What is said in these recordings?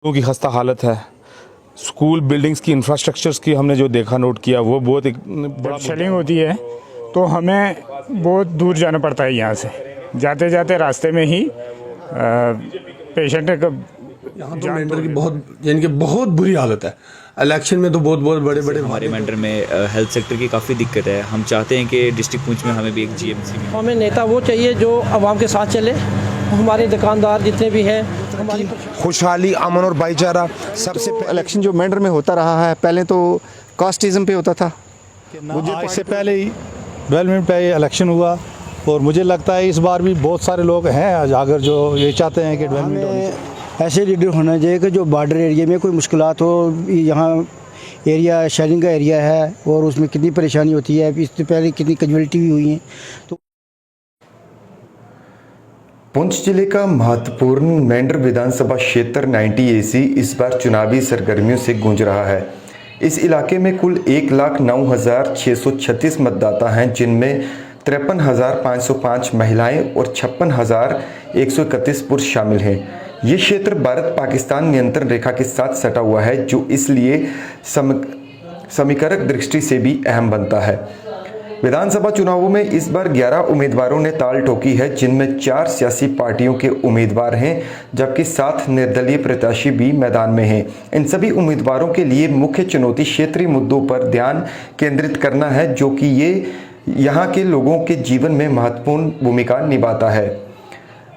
लोगों की खस्ता हालत है। स्कूल बिल्डिंग्स की इंफ्रास्ट्रक्चर्स की हमने जो देखा नोट किया वो बहुत एक बड़ा शेलिंग होती है तो हमें बहुत दूर जाना पड़ता है। यहाँ से जाते जाते रास्ते में ही पेशेंट यहाँ तो मेंढर की बहुत यानी कि बहुत बुरी हालत है। इलेक्शन में तो बहुत बहुत बड़े बड़े हमारे मेंढर में हेल्थ सेक्टर की काफ़ी दिक्कत है। हम चाहते हैं कि डिस्ट्रिक्ट पुंछ में हमें भी एक जीएमसी मिले। हमें नेता वो चाहिए जो आवाम के साथ चले। हमारे दुकानदार जितने भी हैं हमारी खुशहाली, अमन और भाईचारा सबसे इलेक्शन जो मेंढर में होता रहा है, पहले तो कास्टिज्म पे होता था। आज से पहले ही डेवलपमेंट पे इलेक्शन हुआ और मुझे लगता है इस बार भी बहुत सारे लोग हैं अगर जो ये चाहते हैं कि डेवलपमेंट होनी चाहिए। ऐसे लीडर होना चाहिए कि जो बॉर्डर एरिया में कोई मुश्किलात हो। यहाँ एरिया शेलिंग का एरिया है और उसमें कितनी परेशानी होती है, इससे पहले कितनी कैजुअलिटी भी हुई है। तो पुंछ जिले का महत्वपूर्ण मेंढर विधानसभा क्षेत्र 90AC इस बार चुनावी सरगर्मियों से गूंज रहा है। इस इलाके में कुल 1,09,636 मतदाता हैं, जिनमें 53,505 महिलाएं और 56,131 पुरुष शामिल हैं। ये क्षेत्र भारत पाकिस्तान नियंत्रण रेखा के साथ सटा हुआ है, जो इसलिए समीकरक दृष्टि से भी अहम बनता है। विधानसभा चुनावों में इस बार 11 उम्मीदवारों ने ताल ठोकी है, जिनमें 4 सियासी पार्टियों के उम्मीदवार हैं, जबकि 7 निर्दलीय प्रत्याशी भी मैदान में हैं। इन सभी उम्मीदवारों के लिए मुख्य चुनौती क्षेत्रीय मुद्दों पर ध्यान केंद्रित करना है, जो कि ये यहाँ के लोगों के जीवन में महत्वपूर्ण भूमिका निभाता है।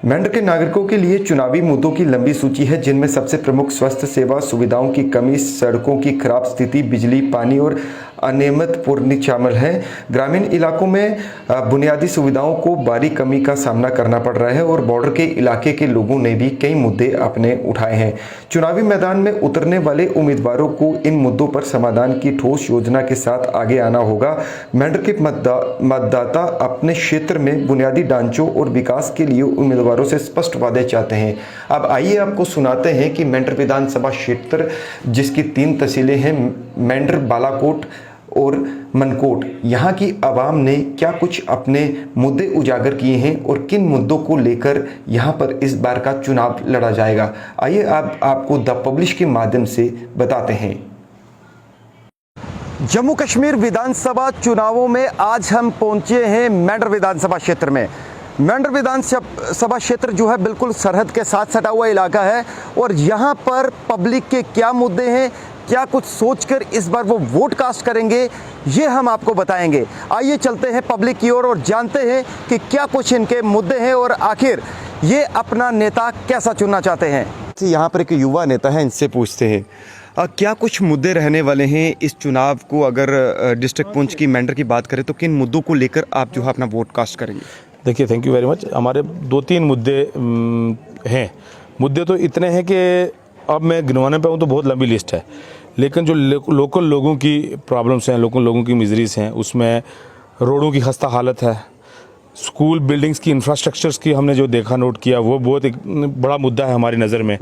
मेंढर के नागरिकों के लिए चुनावी मुद्दों की लंबी सूची है, जिनमें सबसे प्रमुख स्वास्थ्य सेवा सुविधाओं की कमी, सड़कों की खराब स्थिति, बिजली, पानी और अनियमित पूर्ति शामिल हैं। ग्रामीण इलाकों में बुनियादी सुविधाओं को भारी कमी का सामना करना पड़ रहा है और बॉर्डर के इलाके के लोगों ने भी कई मुद्दे अपने उठाए हैं। चुनावी मैदान में उतरने वाले उम्मीदवारों को इन मुद्दों पर समाधान की ठोस योजना के साथ आगे आना होगा। मेंढर के मतदाता अपने क्षेत्र में बुनियादी ढांचों और विकास के लिए उम्मीदवारों से स्पष्ट वादे चाहते हैं। अब आइए आपको सुनाते हैं कि मेंढर विधानसभा क्षेत्र, जिसकी 3 तहसीलें हैं, मेंढर, बालाकोट और मनकोट, यहाँ की आवाम ने क्या कुछ अपने मुद्दे उजागर किए हैं और किन मुद्दों को लेकर यहाँ पर इस बार का चुनाव लड़ा जाएगा। आइए आपको द पब्लिश के माध्यम से बताते हैं। जम्मू कश्मीर विधानसभा चुनावों में आज हम पहुंचे हैं मेंढर विधानसभा क्षेत्र में। मेंढर विधानसभा क्षेत्र जो है बिल्कुल सरहद के साथ सटा हुआ इलाका है और यहाँ पर पब्लिक के क्या मुद्दे हैं, क्या कुछ सोचकर इस बार वो वोट कास्ट करेंगे, ये हम आपको बताएंगे। आइए चलते हैं पब्लिक की ओर और जानते हैं कि क्या कुछ इनके मुद्दे हैं और आखिर ये अपना नेता कैसा चुनना चाहते हैं। यहाँ पर एक युवा नेता है, इनसे पूछते हैं क्या कुछ मुद्दे रहने वाले हैं इस चुनाव को। अगर डिस्ट्रिक्ट पुंछ की मेंढर की बात करें तो किन मुद्दों को लेकर आप जो है अपना वोट कास्ट करेंगे। देखिए, थैंक यू वेरी मच। हमारे 2-3 मुद्दे हैं। मुद्दे तो इतने हैं कि अब मैं गिनवाने पे हूँ तो बहुत लंबी लिस्ट है, लेकिन जो लोकल लोगों की प्रॉब्लम्स हैं, लोकल लोगों की मिजरीज हैं, उसमें रोडों की खस्ता हालत है, स्कूल बिल्डिंग्स की इंफ्रास्ट्रक्चर्स की हमने जो देखा नोट किया वो बहुत एक बड़ा मुद्दा है हमारी नज़र में।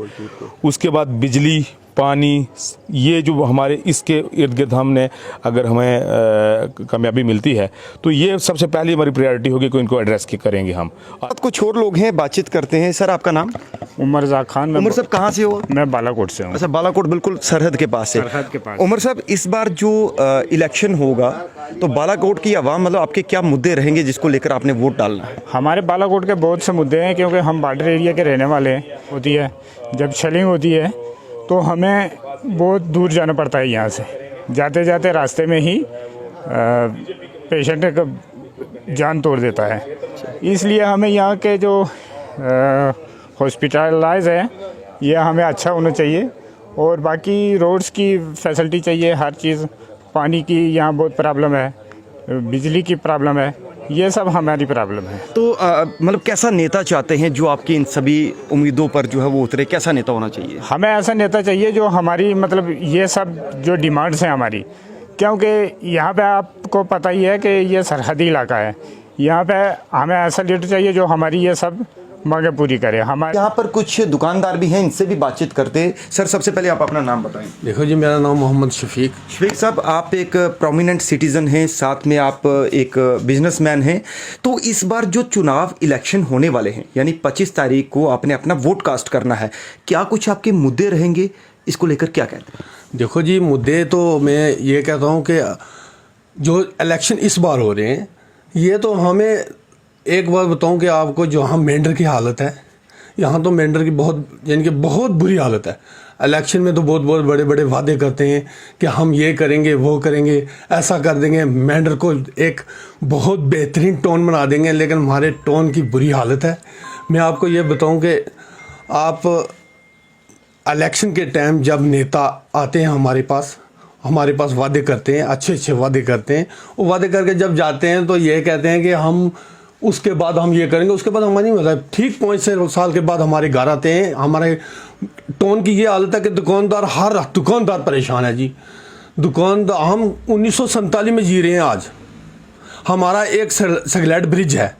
उसके बाद बिजली, पानी, ये जो हमारे इसके इर्द गिर्द हमने अगर हमें कामयाबी मिलती है तो ये सबसे पहली हमारी प्रायोरिटी होगी कि इनको एड्रेस करेंगे हम। कुछ और लोग हैं, बातचीत करते हैं। सर, आपका नाम? उमर ज़ा खान। उमर साहब कहाँ से हो? मैं बालाकोट से हूँ। अच्छा, बालाकोट बिल्कुल सरहद के पास है। सरहद के पास। उमर साहब, इस बार जो इलेक्शन होगा तो बालाकोट की आवाम, मतलब आपके क्या मुद्दे रहेंगे जिसको लेकर आपने वोट डालना है? हमारे बालाकोट के बहुत से मुद्दे हैं, क्योंकि हम बॉर्डर एरिया के रहने वाले हैं। होती है जब शेलिंग होती है तो हमें बहुत दूर जाना पड़ता है। यहाँ से जाते जाते रास्ते में ही पेशेंट का जान तोड़ देता है। इसलिए हमें यहाँ के जो हॉस्पिटलाइज है ये हमें अच्छा होना चाहिए और बाकी रोड्स की फैसिलिटी चाहिए, हर चीज़। पानी की यहाँ बहुत प्रॉब्लम है, बिजली की प्रॉब्लम है, ये सब हमारी प्रॉब्लम है। तो मतलब कैसा नेता चाहते हैं जो आपकी इन सभी उम्मीदों पर जो है वो उतरे? कैसा नेता होना चाहिए? हमें ऐसा नेता चाहिए जो हमारी मतलब ये सब जो डिमांड्स हैं हमारी, क्योंकि यहाँ पे आपको पता ही है कि ये सरहदी इलाका है। यहाँ पे हमें ऐसा लीडर चाहिए जो हमारी ये सब मांगे पूरी करे हमारे। यहाँ पर कुछ दुकानदार भी हैं, इनसे भी बातचीत करते हैं। सर, सबसे पहले आप अपना नाम बताएं। देखो जी, मेरा नाम मोहम्मद शफीक। शफीक साहब, आप एक प्रोमिनेंट सिटीजन हैं, साथ में आप एक बिजनेसमैन हैं। तो इस बार जो चुनाव इलेक्शन होने वाले हैं, यानी 25 तारीख को आपने अपना वोट कास्ट करना है, क्या कुछ आपके मुद्दे रहेंगे, इसको लेकर क्या कहते हैं? देखो जी, मुद्दे तो मैं ये कहता हूँ कि जो इलेक्शन इस बार हो रहे हैं, ये तो हमें एक बार बताऊं कि आपको, जो हम मेंढर की हालत है यहाँ, तो मेंढर की बहुत बुरी हालत है। इलेक्शन में तो बहुत बड़े बड़े वादे करते हैं कि हम ये करेंगे, वो करेंगे, ऐसा कर देंगे, मेंढर को एक बहुत बेहतरीन टोन बना देंगे, लेकिन हमारे टोन की बुरी हालत है। मैं आपको ये बताऊं कि आप इलेक्शन के टाइम जब नेता आते हैं हमारे पास वादे करते हैं, अच्छे वादे करते हैं, वो वादे करके जब जाते हैं तो ये कहते हैं कि हम उसके बाद हम ये करेंगे, उसके बाद हमारी मतलब ठीक 5 साल के बाद हमारे घर आते हैं। हमारे टोन की ये हालत है कि हर दुकानदार परेशान है जी। दुकानदार, हम 1947 में जी रहे हैं। आज हमारा एक सगलेट ब्रिज है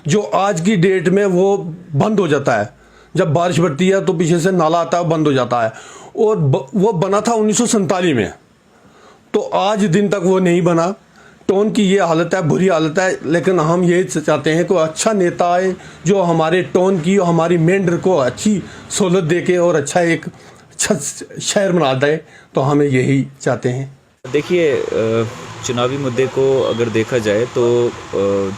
जो आज की डेट में वो बंद हो जाता है। जब बारिश बढ़ती है तो पीछे से नाला आता है, बंद हो जाता है, और वो बना था 1947 में, तो आज दिन तक वो नहीं बना। टोन की ये हालत है, बुरी हालत है। लेकिन हम ये चाहते हैं कोई अच्छा नेता आए जो हमारे टोन की और हमारी मेंढर को अच्छी सहूलत दे के और अच्छा शहर बना दे, तो हमें यही चाहते हैं। देखिए, चुनावी मुद्दे को अगर देखा जाए तो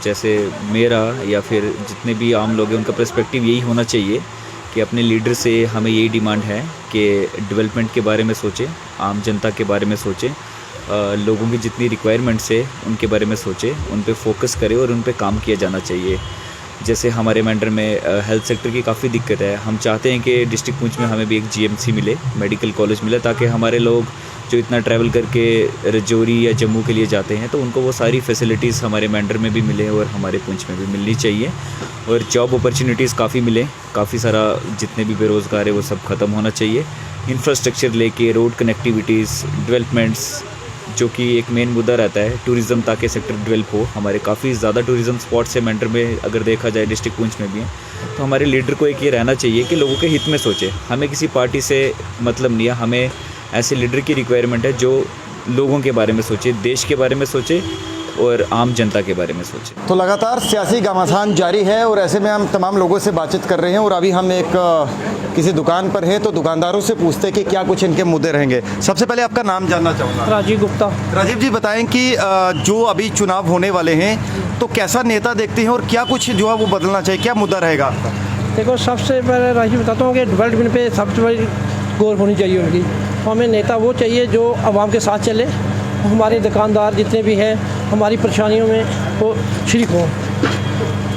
जैसे मेरा या फिर जितने भी आम लोग हैं, उनका पर्सपेक्टिव यही होना चाहिए कि अपने लीडर से हमें यही डिमांड है कि डेवलपमेंट के बारे में सोचें, आम जनता के बारे में सोचें, लोगों की जितनी रिक्वायरमेंट्स है उनके बारे में सोचें, उन पे फोकस करें और उन पे काम किया जाना चाहिए। जैसे हमारे मेंढर में हेल्थ सेक्टर की काफ़ी दिक्कत है। हम चाहते हैं कि डिस्ट्रिक्ट पुंछ में हमें भी एक जीएमसी मिले, मेडिकल कॉलेज मिले, ताकि हमारे लोग जो इतना ट्रैवल करके रजौरी या जम्मू के लिए जाते हैं तो उनको वो सारी फैसिलिटीज़ हमारे मेंढर में भी मिले और हमारे पुंछ में भी मिलनी चाहिए। और जॉब अपॉर्चुनिटीज़ काफ़ी मिले, काफ़ी सारा जितने भी बेरोज़गार है वो सब ख़त्म होना चाहिए। इंफ्रास्ट्रक्चर लेके, रोड कनेक्टिविटीज़, डेवलपमेंट्स, जो कि एक मेन मुद्दा रहता है, टूरिज़्म, ताकि सेक्टर डेवलप हो। हमारे काफ़ी ज़्यादा टूरिज़्म स्पॉट्स है मेंढर में, अगर देखा जाए डिस्ट्रिक्ट पुंछ में भी है। तो हमारे लीडर को एक ये रहना चाहिए कि लोगों के हित में सोचे। हमें किसी पार्टी से मतलब नहीं है, हमें ऐसे लीडर की रिक्वायरमेंट है जो लोगों के बारे में सोचे, देश के बारे में सोचे और आम जनता के बारे में सोचे। तो लगातार सियासी घमासान जारी है और ऐसे में हम तमाम लोगों से बातचीत कर रहे हैं। और अभी हम एक किसी दुकान पर हैं, तो दुकानदारों से पूछते हैं कि क्या कुछ इनके मुद्दे रहेंगे। सबसे पहले आपका नाम जानना चाहूँगा। राजीव गुप्ता। राजीव जी, बताएं कि जो अभी चुनाव होने वाले हैं, तो कैसा नेता देखते हैं और क्या कुछ जो है वो बदलना चाहिए, क्या मुद्दा रहेगा आपका? देखो, सबसे पहले राजीव बताता हूँ कि डेवलपमेंट पे सबसे बड़ी गौर होनी चाहिए उनकी। हमें नेता वो चाहिए जो आवाम के साथ चले, हमारे दुकानदार जितने भी हैं हमारी परेशानियों में वो शरीक हों।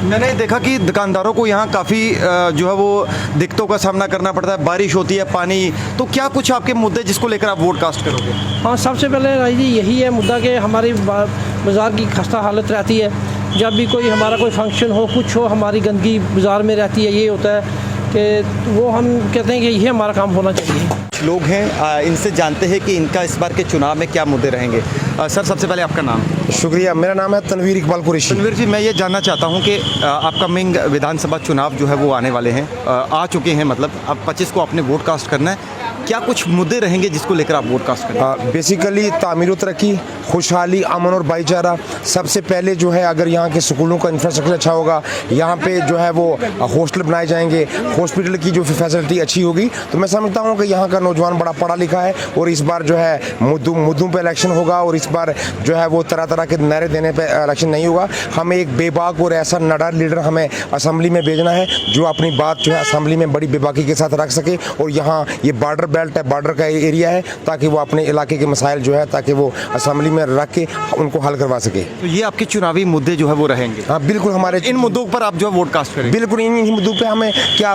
मैंने देखा कि दुकानदारों को यहाँ काफ़ी जो है वो दिक्कतों का सामना करना पड़ता है, बारिश होती है, पानी, तो क्या कुछ आपके मुद्दे जिसको लेकर आप वोट कास्ट करोगे? हाँ, सबसे पहले राजीव जी यही है मुद्दा कि हमारी बाज़ार की खस्ता हालत रहती है। जब भी कोई हमारा कोई फंक्शन हो, कुछ हो, हमारी गंदगी बाज़ार में रहती है। ये होता है कि वो हम कहते हैं कि यही हमारा काम होना चाहिए। लोग हैं, इनसे जानते हैं कि इनका इस बार के चुनाव में क्या मुद्दे रहेंगे। सर, सबसे पहले आपका नाम? शुक्रिया, मेरा नाम है तनवीर इकबाल कुरैशी। तनवीर जी, मैं ये जानना चाहता हूँ कि अपकमिंग विधानसभा चुनाव जो है वो आने वाले हैं, आ चुके हैं, मतलब अब 25 को आपने वोट कास्ट करना है। क्या कुछ मुद्दे रहेंगे जिसको लेकर आप वोट कास्ट करें? बेसिकली तामीर और तरक्की, खुशहाली, अमन और भाईचारा। सबसे पहले जो है, अगर यहाँ के स्कूलों का इंफ्रास्ट्रक्चर अच्छा होगा, यहाँ पे जो है वो हॉस्टल बनाए जाएंगे, हॉस्पिटल की जो फैसिलिटी अच्छी होगी, तो मैं समझता हूँ कि यहाँ का नौजवान बड़ा पढ़ा लिखा है। और इस बार जो है मुद्दों पे इलेक्शन होगा, और इस बार जो है वो तरह तरह के नारे देने पे इलेक्शन नहीं होगा। हमें एक बेबाक और ऐसा नडर लीडर हमें असेंबली में भेजना है जो अपनी बात जो है असेंबली में बड़ी बेबाकी के साथ रख सके। और यहाँ ये बॉर्डर बेल्ट है, बॉर्डर का एरिया है, ताकि वो अपने इलाके के मसाइल जो है ताकि वो असेंबली में रख के उनको हल करवा सके। तो ये आपके चुनावी मुद्दे जो है वो रहेंगे? हाँ, बिल्कुल। हमारे इन मुद्दों पर आप जो है वोट कास्ट करेंगे? बिल्कुल, इन मुद्दों पे हमें क्या,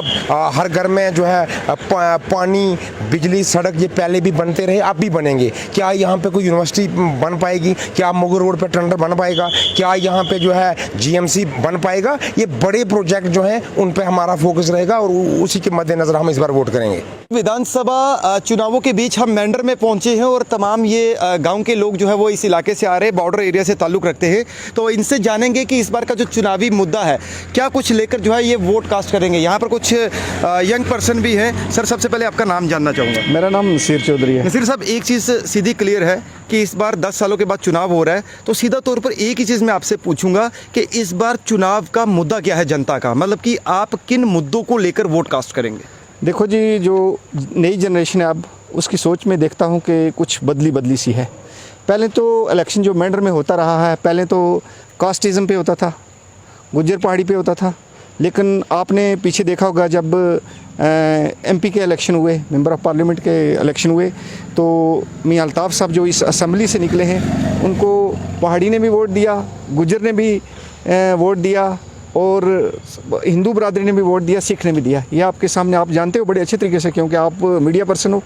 हर घर में जो है पानी, बिजली, सड़क ये पहले भी बनते रहे, अब भी बनेंगे। क्या यहाँ पे कोई यूनिवर्सिटी बन पाएगी? क्या मुगल रोड पे टेंडर बन पाएगा? क्या यहाँ पे जो है जीएमसी बन पाएगा? ये बड़े प्रोजेक्ट जो हैं उन पे हमारा फोकस रहेगा और उसी के मद्देनजर हम इस बार वोट करेंगे। विधानसभा चुनावों के बीच हम मेंढर में पहुंचे हैं और तमाम ये गांव के लोग जो है वो इस इलाके से आ रहे हैं, बॉर्डर एरिया से ताल्लुक़ रखते हैं। तो इनसे जानेंगे कि इस बार का जो चुनावी मुद्दा है क्या कुछ लेकर जो है ये वोट कास्ट करेंगे। यहाँ पर कुछ यंग पर्सन भी हैं। सर, सबसे पहले आपका नाम जानना चाहूँगा। मेरा नाम नसीर चौधरी है। नसीर साहब, एक चीज़ सीधी क्लियर है कि इस बार 10 सालों के बाद चुनाव हो रहा है, तो सीधा तौर पर एक ही चीज़ मैं आपसे पूछूंगा कि इस बार चुनाव का मुद्दा क्या है जनता का, मतलब कि आप किन मुद्दों को लेकर वोट कास्ट करेंगे। देखो जी, जो नई जनरेशन है अब उसकी सोच में देखता हूँ कि कुछ बदली सी है। पहले तो इलेक्शन जो मेंढर में होता रहा है, पहले तो कास्टिज़म पे होता था, गुज्जर पहाड़ी पे होता था, लेकिन आपने पीछे देखा होगा जब एमपी के इलेक्शन हुए, मेंबर ऑफ पार्लियामेंट के इलेक्शन हुए, तो मियां अल्ताफ़ साहब जो इस असेंबली से निकले हैं उनको पहाड़ी ने भी वोट दिया, गुज्जर ने भी वोट दिया और हिंदू बरादरी ने भी वोट दिया, सिख ने भी दिया। ये आपके सामने, आप जानते हो बड़े अच्छे तरीके से, क्योंकि आप मीडिया पर्सन हो,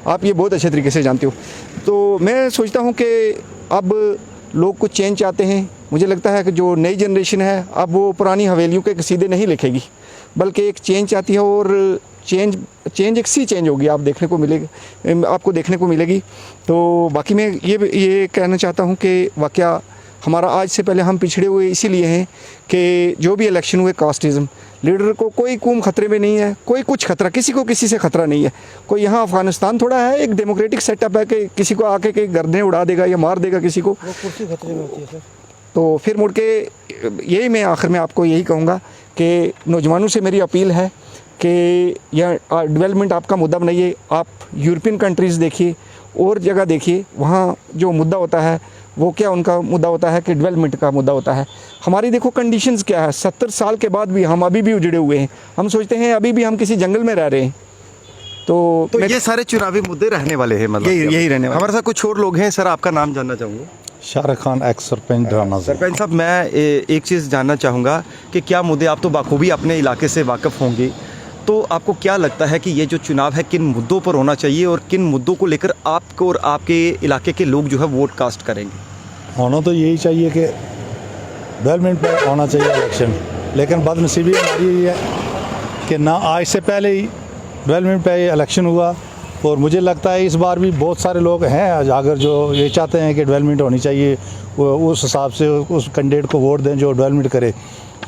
आप ये बहुत अच्छे तरीके से जानते हो। तो मैं सोचता हूँ कि अब लोग कुछ चेंज चाहते हैं। मुझे लगता है कि जो नई जनरेशन है अब वो पुरानी हवेलियों के सीधे नहीं लिखेगी, बल्कि एक चेंज चाहती है और चेंज एक सी चेंज होगी, आप देखने को मिलेगी, आपको देखने को मिलेगी। तो बाकी मैं ये कहना चाहता हूँ कि वाकया हमारा आज से पहले हम पिछड़े हुए इसीलिए हैं कि जो भी इलेक्शन हुए कास्टिज़म, लीडर को कोई कौम खतरे में नहीं है, कोई कुछ खतरा, किसी को किसी से खतरा नहीं है। कोई यहाँ अफ़गानिस्तान थोड़ा है, एक डेमोक्रेटिक सेटअप है कि किसी को आके के गर्दनें उड़ा देगा या मार देगा किसी को, वो कुर्सी खतरे में होती है सर। तो फिर मुड़ के यही मैं आखिर में आपको यही कहूँगा कि नौजवानों से मेरी अपील है कि यह डेवलपमेंट आपका मुद्दा बनाइए। आप यूरोपियन कंट्रीज़ देखिए और जगह देखिए, वहाँ जो मुद्दा होता है वो क्या उनका मुद्दा होता है कि डेवलपमेंट का मुद्दा होता है। हमारी देखो कंडीशंस क्या है, 70 साल के बाद भी हम अभी भी उजड़े हुए हैं। हम सोचते हैं अभी भी हम किसी जंगल में रह रहे हैं। तो ये सारे चुनावी मुद्दे रहने वाले हैं, मतलब यही रहने वाले। हमारे साथ कुछ और लोग हैं। सर, आपका नाम जानना चाहूँगा। शाहरुख खान, एक्स सरपंच डराना। सरपंच साहब, मैं एक चीज़ जानना चाहूँगा कि क्या मुद्दे, आप तो बाखूबी अपने इलाके से वाकिफ़ होंगे, तो आपको क्या लगता है कि ये जो चुनाव है किन मुद्दों पर होना चाहिए और किन मुद्दों को लेकर आपको और आपके इलाके के लोग जो है वोट कास्ट करेंगे? होना तो यही चाहिए कि डेवलपमेंट पर होना चाहिए इलेक्शन, लेकिन बदनसीबी हमारी ये है कि ना आज से पहले ही डेवलपमेंट पे इलेक्शन हुआ और मुझे लगता है इस बार भी बहुत सारे लोग हैं अगर जो ये चाहते हैं कि डेवलपमेंट होनी चाहिए, वो उस हिसाब से उस कैंडिडेट को वोट दें जो डेवलपमेंट करे।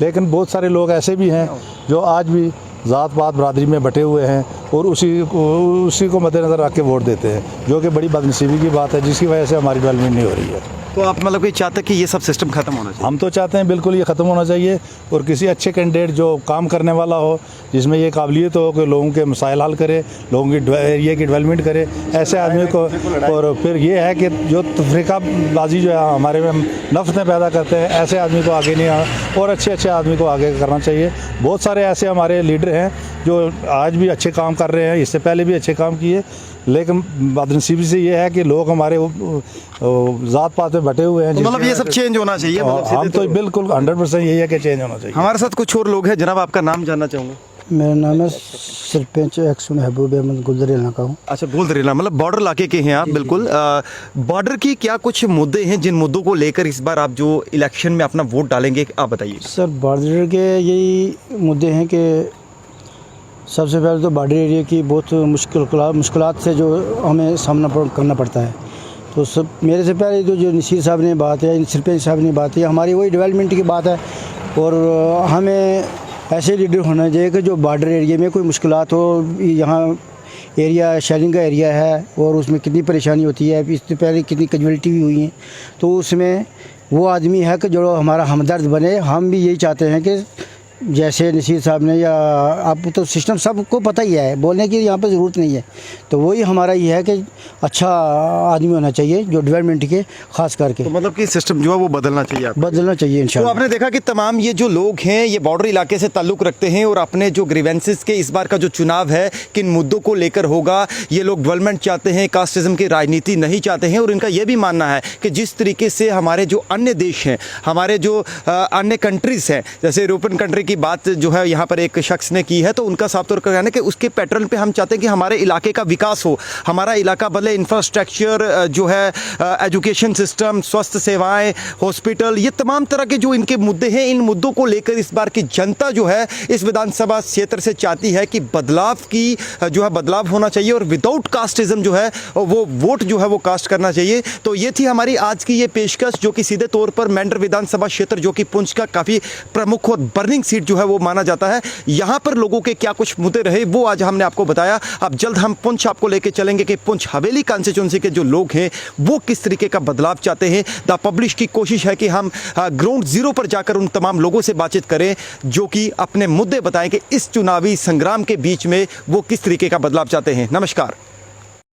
लेकिन बहुत सारे लोग ऐसे भी हैं जो आज भी ज़ात पात बरादरी में बटे हुए हैं और उसी को मद्देनज़र रख के वोट देते हैं, जो कि बड़ी बदनसीबी की बात है, जिसकी वजह से हमारी डेवलपमेंट नहीं हो रही है। तो आप मतलब कि चाहते हैं कि ये सब सिस्टम खत्म होना चाहिए? हम तो चाहते हैं बिल्कुल ये ख़त्म होना चाहिए और किसी अच्छे कैंडिडेट जो काम करने वाला हो, जिसमें ये काबिलियत हो कि लोगों के मसाइल हल करे, लोगों की एरिया की डेवलपमेंट करे, ऐसे आदमी को। और फिर ये है कि जो तफरीकाबाजी जो है हमारे में नफ़रतें पैदा करते हैं, ऐसे आदमी को आगे नहीं आना और अच्छे आदमी को आगे करना चाहिए। बहुत सारे ऐसे हमारे लीडर हैं जो आज भी अच्छे काम कर रहे हैं, इससे पहले भी अच्छे काम किए, लेकिन बदनसीबी से ये है कि लोग हमारे ज़ात पात में बटे हुए हैं। तो मतलब ये सब चेंज होना चाहिए? हम तो बिल्कुल 100% यही है कि चेंज होना चाहिए। हमारे साथ कुछ और लोग हैं। जनाब, आपका नाम जानना चाहूँगा। मेरा नाम है सरपंच एक्स महबूब अहमद गुलदरेला का हूँ। अच्छा, गुलदरेला, मतलब बॉर्डर इलाके के हैं आप? बिल्कुल। बॉर्डर की क्या कुछ मुद्दे हैं जिन मुद्दों को लेकर इस बार आप जो इलेक्शन में अपना वोट डालेंगे, आप बताइए। सर, बॉर्डर के यही मुद्दे हैं कि सबसे पहले तो बॉर्डर एरिया की बहुत मुश्किलात से जो हमें सामना करना पड़ता है। तो सब मेरे से पहले तो जो नसीर साहब ने बात है, सरपंच साहब ने बात है, हमारी वही डेवलपमेंट की बात है। और हमें ऐसे लीडर होना चाहिए कि जो बॉर्डर एरिया में कोई मुश्किलात हो, यहाँ एरिया शेलिंग का एरिया है और उसमें कितनी परेशानी होती है, इससे पहले कितनी कैजुअल्टी भी हुई है, तो उसमें वो आदमी है कि जो हमारा हमदर्द बने। हम भी यही चाहते हैं कि जैसे नसीर साहब ने, या आप तो सिस्टम सबको पता ही है, बोलने की यहाँ पर ज़रूरत नहीं है। तो वही हमारा ये है कि अच्छा आदमी होना चाहिए जो डेवलपमेंट के खास करके। तो मतलब कि सिस्टम जो है वो बदलना चाहिए, बदलना चाहिए इंशाल्लाह। तो आपने देखा कि तमाम ये जो लोग हैं ये बॉर्डर इलाके से ताल्लुक़ रखते हैं और अपने जो ग्रीवेंसेस के इस बार का जो चुनाव है किन मुद्दों को लेकर होगा, ये लोग डेवलपमेंट चाहते हैं, कास्टिज़म की राजनीति नहीं चाहते हैं। और इनका ये भी मानना है कि जिस तरीके से हमारे जो अन्य देश हैं, हमारे जो अन्य कंट्रीज़ हैं, जैसे यूरोपियन कंट्री की बात जो है यहाँ पर एक शख्स ने की है, तो उनका साफ तौर पर कहना है कि उसके पैटर्न पे हम चाहते हैं कि हमारे इलाके का विकास हो, हमारा इलाका बदले। पहले इंफ्रास्ट्रक्चर जो है, एजुकेशन सिस्टम, स्वास्थ्य सेवाएं, हॉस्पिटल, ये तमाम तरह के जो इनके मुद्दे हैं, इन मुद्दों को लेकर इस बार की जनता जो है इस विधानसभा क्षेत्र से चाहती है कि बदलाव होना चाहिए और विदाउट कास्टिज्म जो है वो वोट जो है वो कास्ट करना चाहिए। तो ये थी हमारी आज की ये पेशकश, जो कि सीधे तौर पर मेंढर विधानसभा क्षेत्र, जो कि पुंछ का काफ़ी प्रमुख और बर्निंग सीट जो है वो माना जाता है, यहाँ पर लोगों के क्या कुछ मुद्दे रहे वो आज हमने आपको बताया। अब जल्द हम पुंछ आपको लेके चलेंगे कि पुंछ हवेली कॉन्स्टिट्यूंसी के जो लोग हैं वो किस तरीके का बदलाव चाहते हैं। द पब्लिश की कोशिश है कि हम ग्राउंड जीरो पर जाकर उन तमाम लोगों से बातचीत करें जो कि अपने मुद्दे बताएं कि इस चुनावी संग्राम के बीच में वो किस तरीके का बदलाव चाहते हैं। नमस्कार।